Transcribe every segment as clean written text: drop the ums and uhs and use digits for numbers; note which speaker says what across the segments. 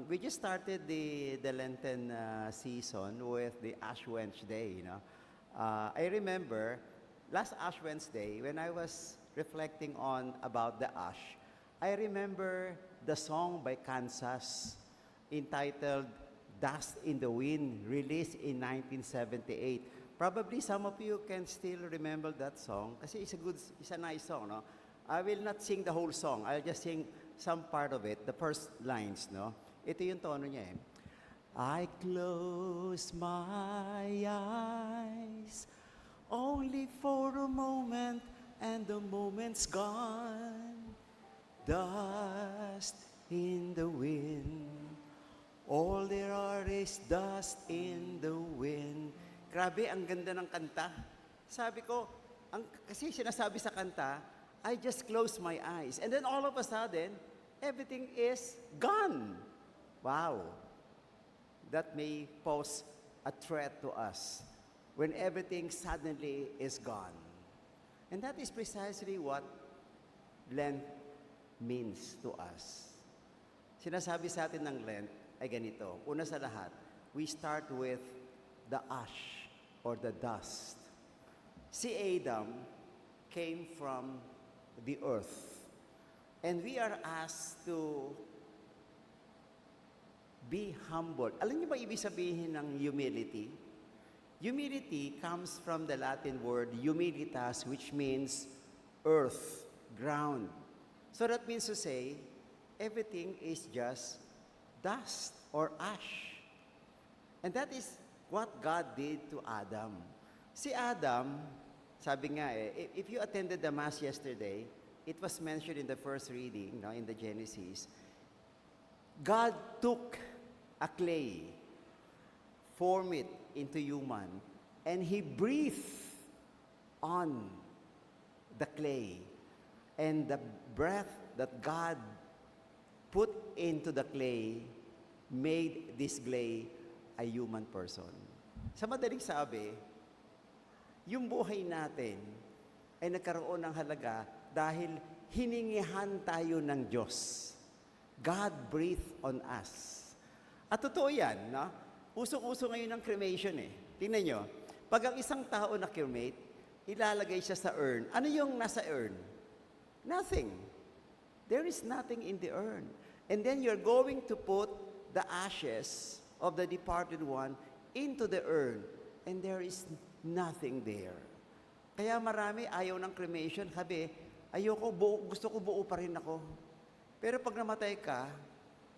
Speaker 1: We just started the Lenten season with the Ash Wednesday, you know. I remember last Ash Wednesday when I was reflecting on about the ash, I remember the song by Kansas entitled Dust in the Wind, released in 1978. Probably some of you can still remember that song kasi it's a nice song, no? I will not sing the whole song. I'll just sing some part of it, the first lines, no? Ito yung tono niya eh. I close my eyes only for a moment and the moment's gone. Dust in the wind. All there are is dust in the wind. Grabe, ang ganda ng kanta. Sabi ko, kasi sinasabi sa kanta, I just close my eyes. And then all of a sudden, everything is gone. Wow. That may pose a threat to us when everything suddenly is gone. And that is precisely what Lent means to us. Sinasabi sa atin ng Lent ay ganito. Una sa lahat, we start with the ash or the dust. Si Adam came from the earth. And we are asked to be humble. Alam niyo ba ibig sabihin ng humility? Humility comes from the Latin word humilitas, which means earth, ground. So that means to say, everything is just dust or ash. And that is what God did to Adam. Si Adam, sabi nga if you attended the Mass yesterday, it was mentioned in the first reading, no, in the Genesis, God took a clay, formed it into human, and He breathed on the clay. And the breath that God put into the clay made this clay a human person. Sa madaling sabi, yung buhay natin ay nagkaroon ng halaga dahil hiningihan tayo ng Diyos. God breathed on us. At totoo yan, no? Usong-uso ngayon ng cremation eh. Tingnan nyo, pag ang isang tao na cremate, ilalagay siya sa urn. Ano yung nasa urn? Nothing. There is nothing in the urn. And then you're going to put the ashes of the departed one into the urn. And there is nothing there. Kaya marami ayaw ng cremation. Sabi, ayoko, gusto ko buo pa rin ako. Pero pag namatay ka,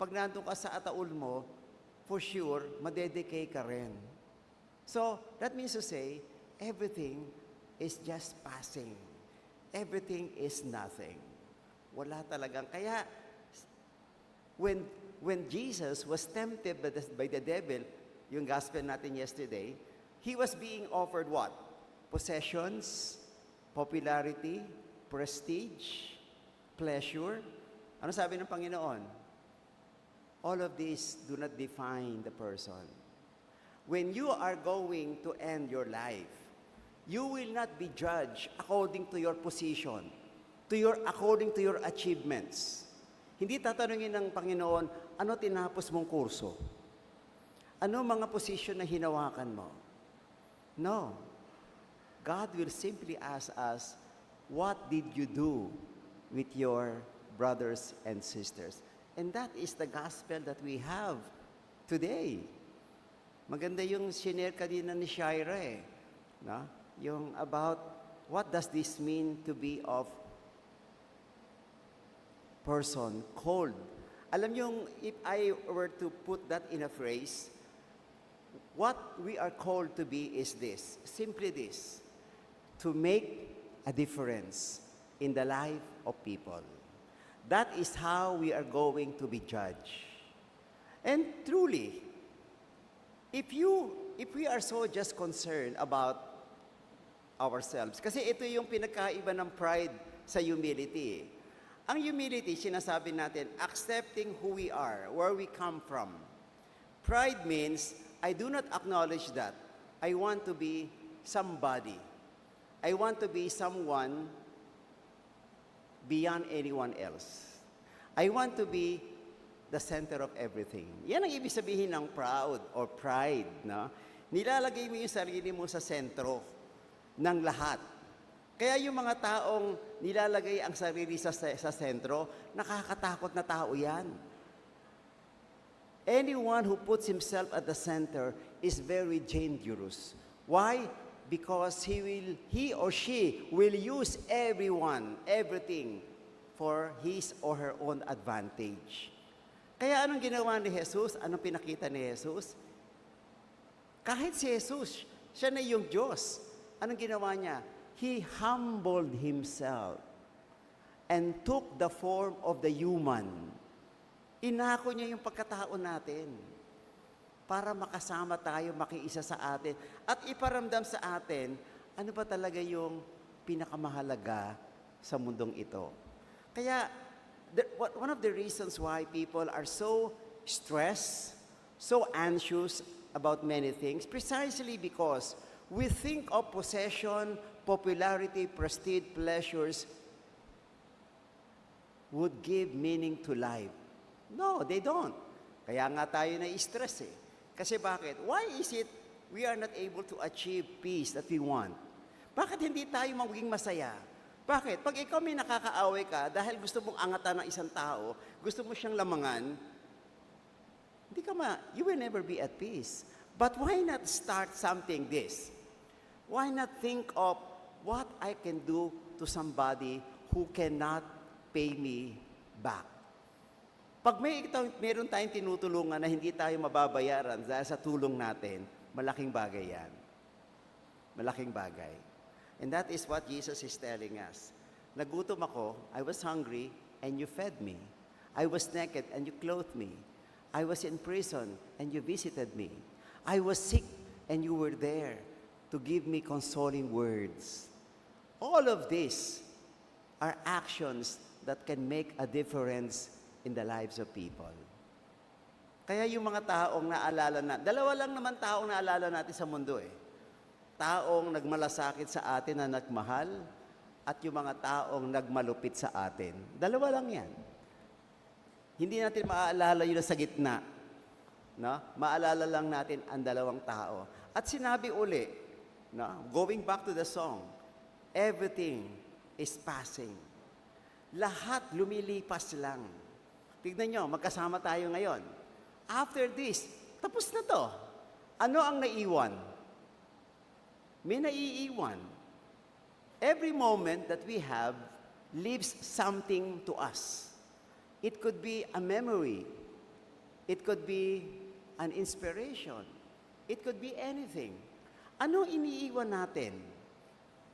Speaker 1: pag nandun ka sa ataul mo, for sure, madedecay ka rin. So, that means to say, everything is just passing. Everything is nothing. Wala talagang. Kaya, when Jesus was tempted by the devil, yung gospel natin yesterday, He was being offered what? Possessions, popularity, prestige, pleasure. Ano sabi ng Panginoon? All of these do not define the person. When you are going to end your life, you will not be judged according to your position, according to your achievements. Hindi tatanungin ng Panginoon, ano tinapos mong kurso? Ano mga position na hinawakan mo? No. God will simply ask us, what did you do with your brothers and sisters? And that is the gospel that we have today. Maganda yung shinare kanina ni Shaira eh. No? Yung about what does this mean to be of person called. Alam yung if I were to put that in a phrase, what we are called to be is this, simply this, to make a difference in the life of people. That is how we are going to be judged. And truly, if we are so just concerned about ourselves, kasi ito yung pinagkaiba ng pride sa humility. Ang humility, sinasabi natin, accepting who we are, where we come from. Pride means, I do not acknowledge that. I want to be somebody. I want to be someone beyond anyone else. I want to be the center of everything. Yan ang ibig sabihin ng proud or pride. No? Nilalagay mo yung sarili mo sa sentro ng lahat. Kaya yung mga taong nilalagay ang sarili sa sentro, nakakatakot na tao yan. Anyone who puts himself at the center is very dangerous. Why? Because he or she will use everyone, everything for his or her own advantage. Kaya anong ginawa ni Jesus? Anong pinakita ni Jesus? Kahit si Jesus, siya na yung Diyos. Anong ginawa niya? He humbled himself and took the form of the human. Inako niya yung pagkatao natin para makasama tayo, makiisa sa atin, at iparamdam sa atin, ano ba talaga yung pinakamahalaga sa mundong ito. Kaya, one of the reasons why people are so stressed, so anxious about many things, precisely because we think of possession, popularity, prestige, pleasures would give meaning to life. No, they don't. Kaya nga tayo na-stress eh. Kasi bakit? Why is it we are not able to achieve peace that we want? Bakit hindi tayo magiging masaya? Bakit? Pag ikaw may nakakaaway ka dahil gusto mong angatan ng isang tao, gusto mo siyang lamangan, you will never be at peace. But why not start something this? Why not think of what I can do to somebody who cannot pay me back? Pag meron tayong tinutulungan na hindi tayo mababayaran dahil sa tulong natin, malaking bagay yan. Malaking bagay. And that is what Jesus is telling us. Nagutom ako, I was hungry, and you fed me. I was naked, and you clothed me. I was in prison, and you visited me. I was sick, and you were there to give me consoling words. All of these are actions that can make a difference in the lives of people. Kaya yung mga taong naalala dalawa lang naman taong naalala natin sa mundo eh. Taong nagmalasakit sa atin na nagmahal at yung mga taong nagmalupit sa atin. Dalawa lang yan. Hindi natin maaalala yun sa gitna. No? Maalala lang natin ang dalawang tao. At sinabi uli, no? Going back to the song, everything is passing. Lahat lumilipas lang. Tignan nyo, magkasama tayo ngayon. After this, tapos na to. Ano ang naiwan? May naiiwan. Every moment that we have leaves something to us. It could be a memory. It could be an inspiration. It could be anything. Ano iniiwan natin?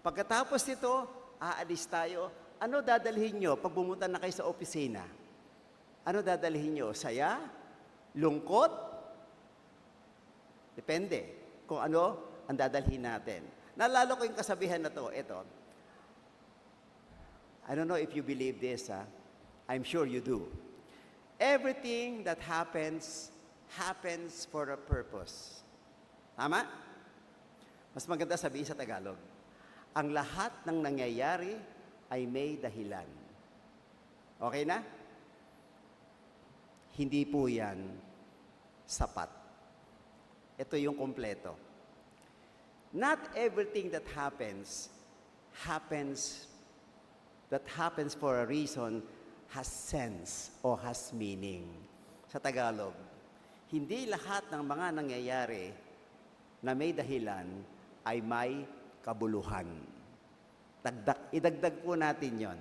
Speaker 1: Pagkatapos nito, aalis tayo. Ano dadalhin nyo pag bumunta na kayo sa opisina? Ano dadalhin nyo? Saya? Lungkot? Depende kung ano ang dadalhin natin. Naalala ko yung kasabihan na to. Ito. I don't know if you believe this, I'm sure you do. Everything that happens for a purpose. Tama? Mas maganda sabihin sa Tagalog. Ang lahat ng nangyayari ay may dahilan. Okay na? Hindi po yan sapat. Ito yung kompleto. Not everything that happens for a reason has sense or has meaning. Sa Tagalog, hindi lahat ng mga nangyayari na may dahilan ay may kabuluhan. Idagdag po natin yon.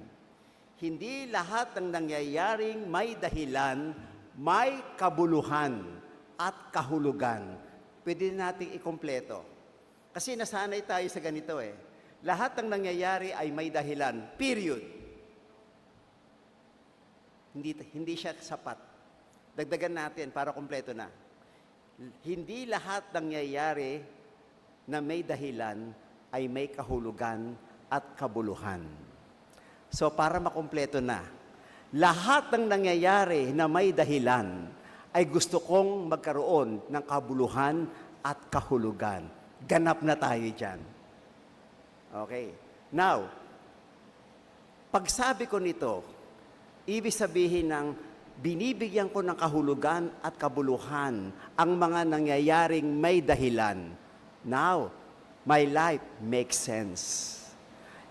Speaker 1: Hindi lahat ng nangyayaring may dahilan, may kabuluhan at kahulugan. Pwede nating ikumpleto. Kasi nasanay tayo sa ganito eh. Lahat ng nangyayari ay may dahilan. Period. Hindi siya sapat. Dagdagan natin para kumpleto na. Hindi lahat ng nangyayari na may dahilan ay may kahulugan at kabuluhan. So para makumpleto na, lahat ng nangyayari na may dahilan ay gusto kong magkaroon ng kabuluhan at kahulugan. Ganap na tayo dyan. Okay. Now, pagsabi ko nito, ibig sabihin ng binibigyan ko ng kahulugan at kabuluhan ang mga nangyayaring may dahilan. Now, my life makes sense.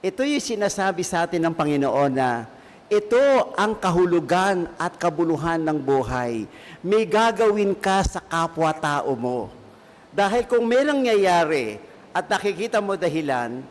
Speaker 1: Ito yung sinasabi sa atin ng Panginoon na ito ang kahulugan at kabuluhan ng buhay. May gagawin ka sa kapwa-tao mo. Dahil kung may nangyayari at nakikita mo dahilan,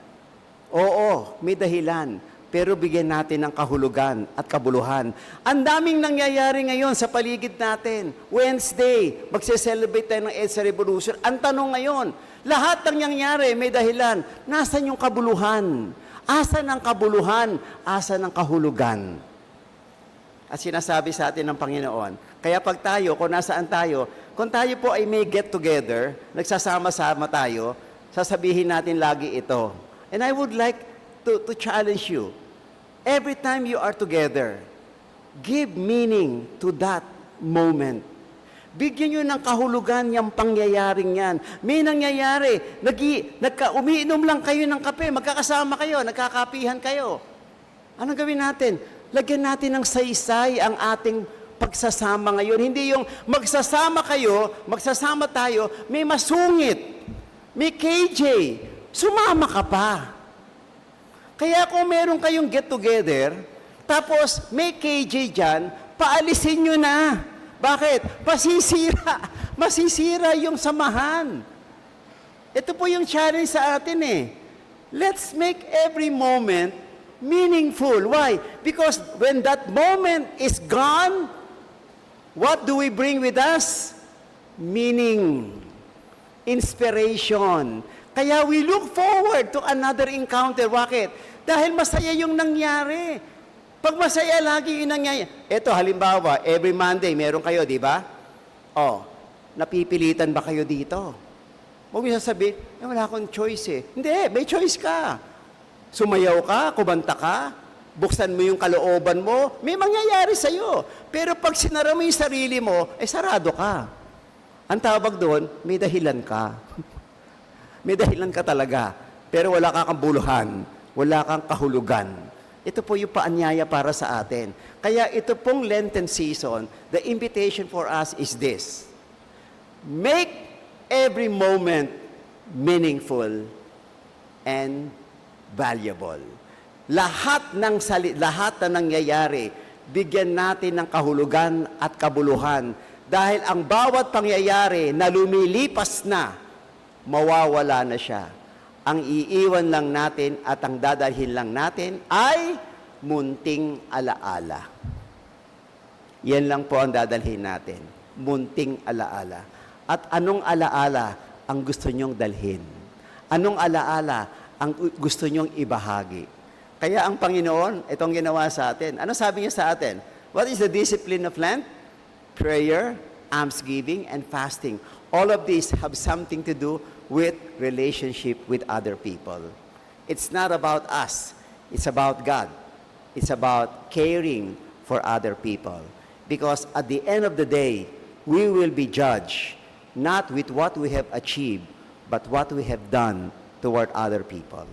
Speaker 1: oo, may dahilan. Pero bigyan natin ng kahulugan at kabuluhan. Ang daming nangyayari ngayon sa paligid natin. Wednesday, magse-celebrate tayo ng EDSA Revolution. Ang tanong ngayon, lahat ng nangyayari may dahilan. Nasaan yung kabuluhan? Asan ang kabuluhan? Asan ang kahulugan? At sinasabi sa atin ng Panginoon, kaya pag tayo, kung nasaan tayo, kung tayo po ay may get together, nagsasama-sama tayo, sasabihin natin lagi ito. And I would like to challenge you. Every time you are together, give meaning to that moment. Bigyan nyo ng kahulugan yung pangyayaring yan. May nangyayari, umiinom lang kayo ng kape, magkakasama kayo, nagkakapihan kayo. Anong gawin natin? Lagyan natin ng saysay ang ating pagsasama ngayon. Hindi yung magsasama kayo, magsasama tayo, may masungit, may KJ, sumama ka pa. Kaya kung meron kayong get-together, tapos may KJ dyan, paalisin nyo na. Bakit? Masisira yung samahan. Ito po yung challenge sa atin eh. Let's make every moment meaningful. Why? Because when that moment is gone, what do we bring with us? Meaning, inspiration. Kaya we look forward to another encounter. Bakit? Dahil masaya yung nangyari. Pag masaya lagi yung nangyari. Ito, halimbawa, every Monday, meron kayo, di ba? Oh, napipilitan ba kayo dito? Huwag mo sasabihin, wala akong choice eh. Hindi, may choice ka. Sumayaw ka, kumanta ka, buksan mo yung kalooban mo, may mangyayari sa'yo. Pero pag sinara mo yung sarili mo, sarado ka. Ang tawag doon, may dahilan ka. May dahilan ka talaga. Pero wala kang kabuluhan, wala kang kahulugan. Ito po yung paanyaya para sa atin. Kaya ito pong Lenten season, the invitation for us is this. Make every moment meaningful and valuable. Lahat na nangyayari, bigyan natin ng kahulugan at kabuluhan. Dahil ang bawat pangyayari na lumilipas na, mawawala na siya. Ang iiwan lang natin at ang dadalhin lang natin ay munting alaala. Yan lang po ang dadalhin natin. Munting alaala. At anong alaala ang gusto nyong dalhin? Anong alaala ang gusto nyong ibahagi? Kaya ang Panginoon, itong ginawa sa atin. Ano sabi niya sa atin? What is the discipline of Lent? Prayer, almsgiving, and fasting. All of these have something to do with relationship with other people. It's not about us. It's about God. It's about caring for other people. Because at the end of the day, we will be judged not with what we have achieved, but what we have done toward other people.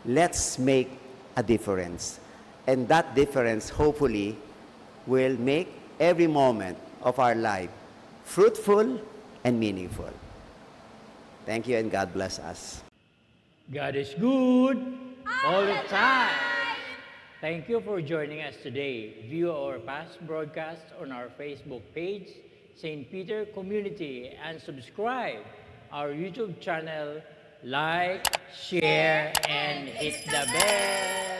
Speaker 1: Let's make a difference. And that difference, hopefully, will make every moment of our life fruitful and meaningful. Thank you and God bless us.
Speaker 2: God is good all the time. Thank you for joining us today. View our past broadcasts on our Facebook page, St. Peter Community, and subscribe our YouTube channel. Like, share, and hit the bell.